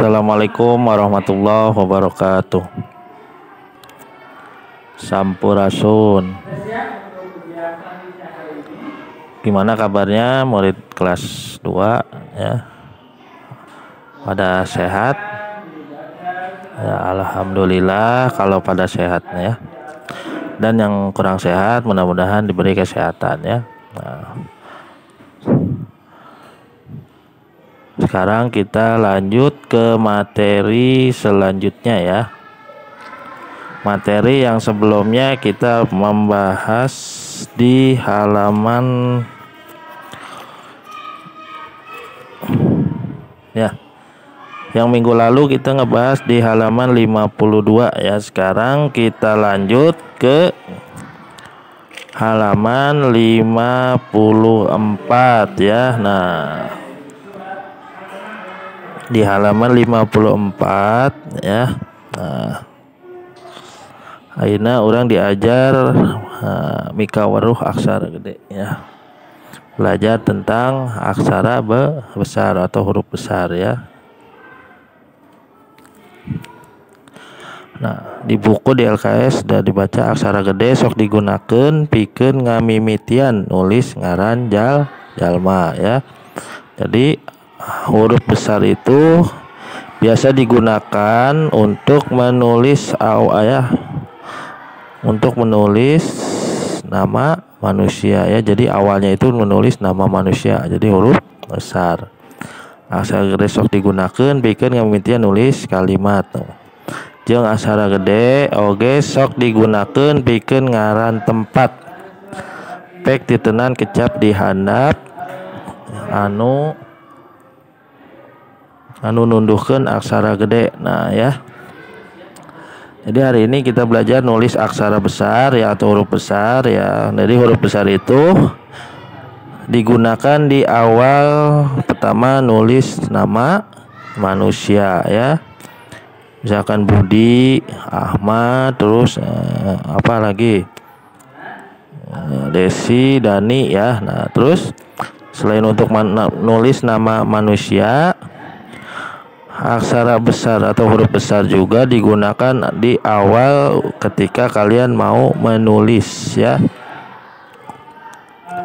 Assalamualaikum warahmatullahi wabarakatuh. Sampurasun. Gimana kabarnya murid kelas 2 ya? Pada sehat? Ya, alhamdulillah kalau pada sehat ya. Dan yang kurang sehat mudah-mudahan diberi kesehatan ya. Nah, sekarang kita lanjut ke materi selanjutnya ya. Materi yang sebelumnya kita membahas di halaman ya. Yang minggu lalu kita ngebahas di halaman 52 ya. Sekarang kita lanjut ke halaman 54 ya. Nah, di halaman 54 ya. Nah, ayeuna orang diajar mika waruh aksara gede ya. Belajar tentang aksara besar atau huruf besar ya. Nah, di buku di LKS sudah dibaca aksara gede sok digunakan pikeun ngamimitian nulis ngaran jalma ya. Jadi huruf besar itu biasa digunakan untuk menulis untuk menulis nama manusia ya. Jadi awalnya itu menulis nama manusia. Jadi huruf besar. Aksara gede sok digunakan pikeun ngamimitian nulis kalimat. Jeung aksara gede oge sok digunakan pikeun ngaran tempat. Pek titenan kecap di handap anu nunduhkeun aksara gede. Nah ya. Jadi hari ini kita belajar nulis aksara besar ya atau huruf besar ya. Jadi huruf besar itu digunakan di awal pertama nulis nama manusia ya. Misalkan Budi, Ahmad, terus apa lagi? Desi, Dani ya. Nah, terus selain untuk nulis nama manusia, aksara besar atau huruf besar juga digunakan di awal ketika kalian mau menulis ya.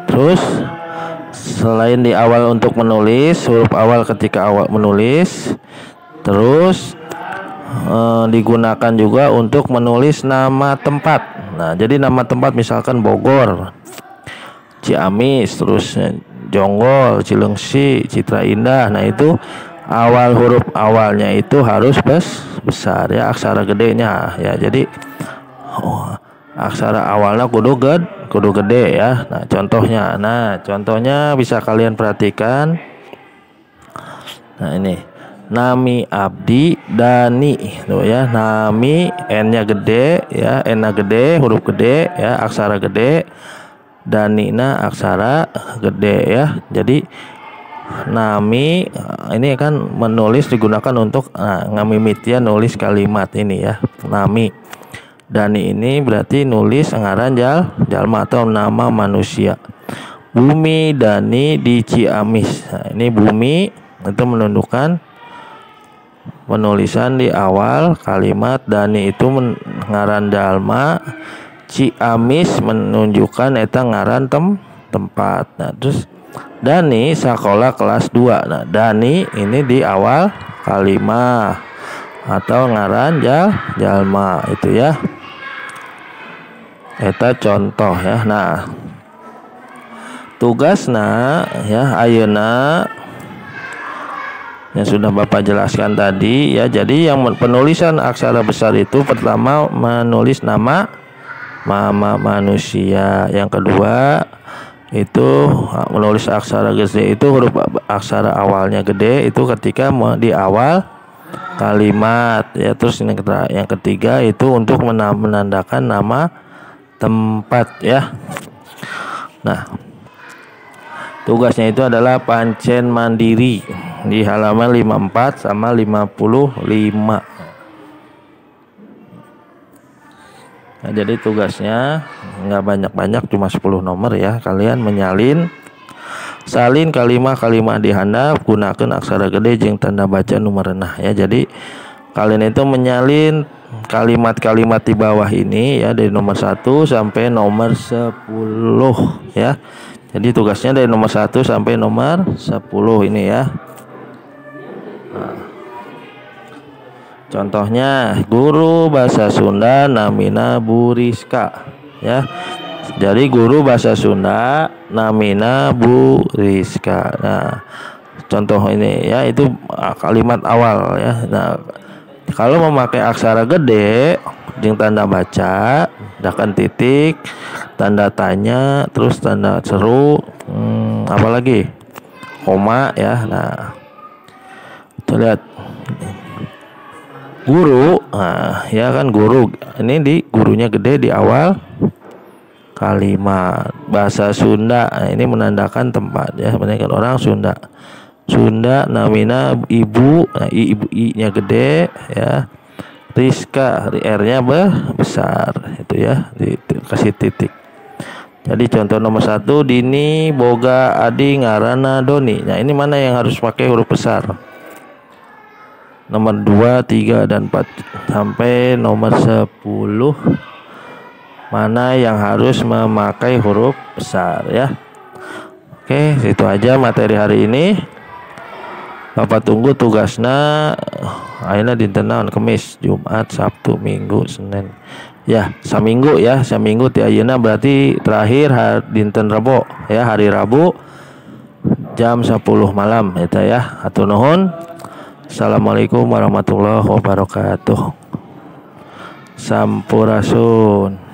Terus selain di awal untuk menulis, huruf awal ketika awal menulis, terus digunakan juga untuk menulis nama tempat. Nah, jadi nama tempat misalkan Bogor, Ciamis, terus Jonggol, Cileungsi, Citra Indah. Nah, itu awal huruf awalnya itu harus besar ya, aksara gedenya ya. Jadi aksara awalnya kudu gede ya. Nah, contohnya bisa kalian perhatikan. Nah, ini Nami Abdi Dani tuh ya. Nami N-nya gede ya, N-nya gede, huruf gede ya, aksara gede. Dani-na aksara gede ya. Jadi Nami ini kan menulis digunakan untuk ngamimitian nulis kalimat ini ya. Nami. Dani ini berarti nulis ngaran jalma atau nama manusia. Bumi Dani di Ciamis. Nah, ini Bumi itu menunjukkan penulisan di awal kalimat. Dani itu ngaran jalma. Ciamis menunjukkan eta ngaran tempat. Nah, terus Dani sekolah kelas 2. Nah, Dani ini di awal kalimat atau ngaran jalma itu ya. Eta contoh ya. Nah, tugasna ya ayeuna yang sudah Bapak jelaskan tadi ya. Jadi yang penulisan aksara besar itu pertama menulis nama manusia. Yang kedua itu menulis aksara gede itu huruf aksara awalnya gede itu ketika di awal kalimat ya. Terus yang ketiga itu untuk menandakan nama tempat ya. Nah, tugasnya itu adalah pancen mandiri di halaman 54 sama 55. Nah, jadi tugasnya nggak banyak-banyak, cuma 10 nomor ya. Kalian menyalin salin kalimat-kalimat di handap gunakan aksara gede jeung tanda baca nu merenah ya. Jadi kalian itu menyalin kalimat-kalimat di bawah ini ya, dari nomor 1 sampai nomor 10 ya. Jadi tugasnya dari nomor 1 sampai nomor 10 ini ya. Nah, contohnya guru bahasa Sunda namina Bu Rizka ya. Jadi guru bahasa Sunda namina Bu Rizka. Nah, contoh ini ya, itu kalimat awal ya. Nah, kalau memakai aksara gede jeung tanda baca, dakan titik, tanda tanya, terus tanda seru, apalagi koma ya. Nah, kita lihat guru, nah ya kan guru ini di gurunya gede di awal kalimat. Bahasa Sunda, nah, ini menandakan tempat ya, menandakan orang Sunda. Sunda namina ibu, nah, ibu i-nya gede ya. Rizka, R-nya besar itu ya, dikasih titik. Jadi contoh nomor 1, Dini boga adi ngaranna Doni. Nah, ini mana yang harus pakai huruf besar? Nomor 2, 3 dan 4 sampai nomor 10 mana yang harus memakai huruf besar ya. Oke, itu aja materi hari ini. Bapak tunggu tugasnya ayeuna dinten naon, Kamis, Jumat, Sabtu, Minggu, Senin. Ya, saminggu ya, saminggu ti ayeuna berarti terakhir dinten Rebo ya, hari Rabu jam 10 malam eta ya. Hatur nuhun. Assalamualaikum warahmatullahi wabarakatuh. Sampurasun.